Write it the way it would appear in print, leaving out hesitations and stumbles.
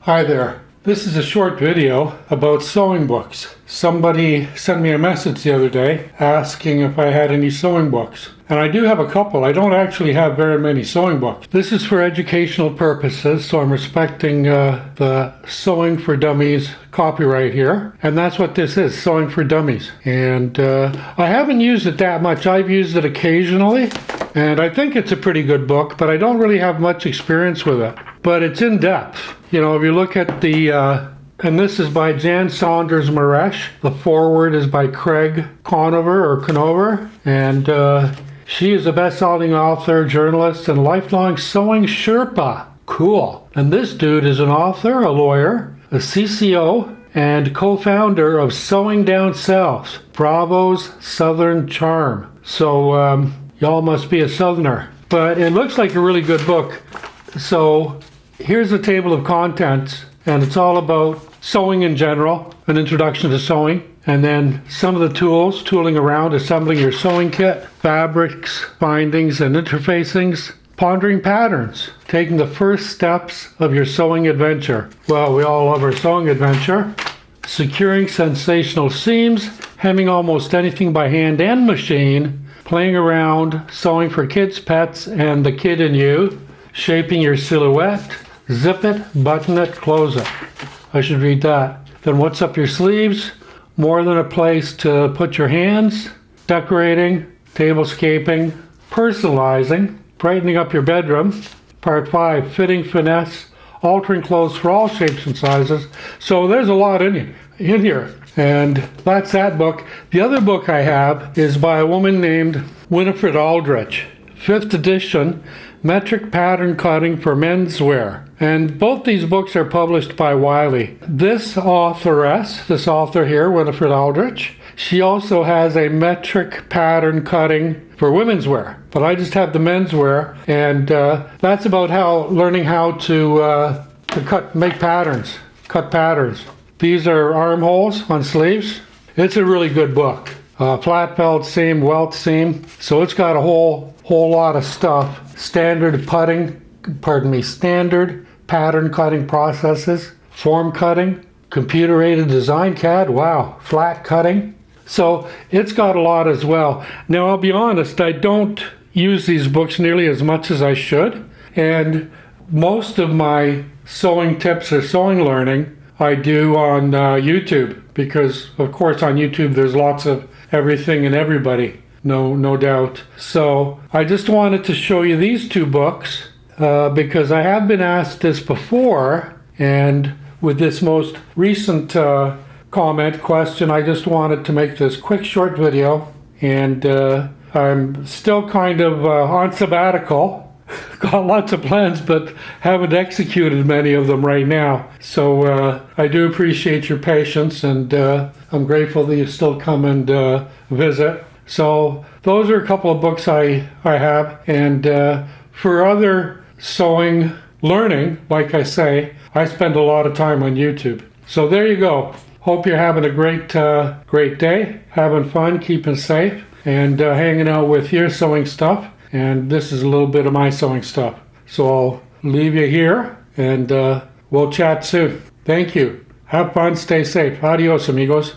Hi there. This is a short video about sewing books. Somebody sent me a message the other day asking if I had any sewing books. And I do have a couple. I don't actually have very many sewing books. This is for educational purposes, so I'm respecting the Sewing for Dummies copyright here. And that's what this is, Sewing for Dummies. And I haven't used it that much. I've used it occasionally. And I think it's a pretty good book, but I don't really have much experience with it. But it's in depth. You know, if you look at the, and this is by Jan Saunders Maresh. The foreword is by Craig Conover, and she is a best-selling author, journalist, and lifelong sewing Sherpa. Cool. And this dude is an author, a lawyer, a CCO, and co-founder of Sewing Down South, Bravo's Southern Charm. So, y'all must be a Southerner. But it looks like a really good book. So here's a table of contents, and it's all about sewing in general, an introduction to sewing, and then some of the tools, tooling around, assembling your sewing kit, fabrics, bindings and interfacings, pondering patterns, taking the first steps of your sewing adventure. Well, we all love our sewing adventure. Securing sensational seams, hemming almost anything by hand and machine, playing around, sewing for kids, pets, and the kid in you, shaping your silhouette, zip it, button it, close it. I should read that. Then what's up your sleeves? More than a place to put your hands, decorating, tablescaping, personalizing, brightening up your bedroom. Part 5, fitting, finesse, altering clothes for all shapes and sizes. So there's a lot in here. And that's that book. The other book I have is by a woman named Winifred Aldrich, 5th edition, Metric Pattern Cutting for Menswear. And both these books are published by Wiley. This author here, Winifred Aldrich, she also has a metric pattern cutting for women's wear. But I just have the menswear, and that's about learning how to make patterns, cut patterns. These are armholes on sleeves. It's a really good book. Flat felt seam, welt seam. So it's got a whole lot of stuff. Standard pattern cutting processes, form cutting, computer-aided design CAD, wow, flat cutting. So it's got a lot as well. Now I'll be honest, I don't use these books nearly as much as I should. And most of my sewing tips or sewing learning I do on YouTube, because of course on YouTube there's lots of everything and everybody, no doubt. So I just wanted to show you these two books because I have been asked this before, and with this most recent question, I just wanted to make this quick short video. And I'm still kind of on sabbatical. Got lots of plans, but haven't executed many of them right now. So I do appreciate your patience, and I'm grateful that you still come and visit. So those are a couple of books I have. And for other sewing learning, like I say, I spend a lot of time on YouTube. So there you go. Hope you're having a great day, having fun, keeping safe, and hanging out with your sewing stuff. And this is a little bit of my sewing stuff. So I'll leave you here, and we'll chat soon. Thank you. Have fun, stay safe. Adios, amigos.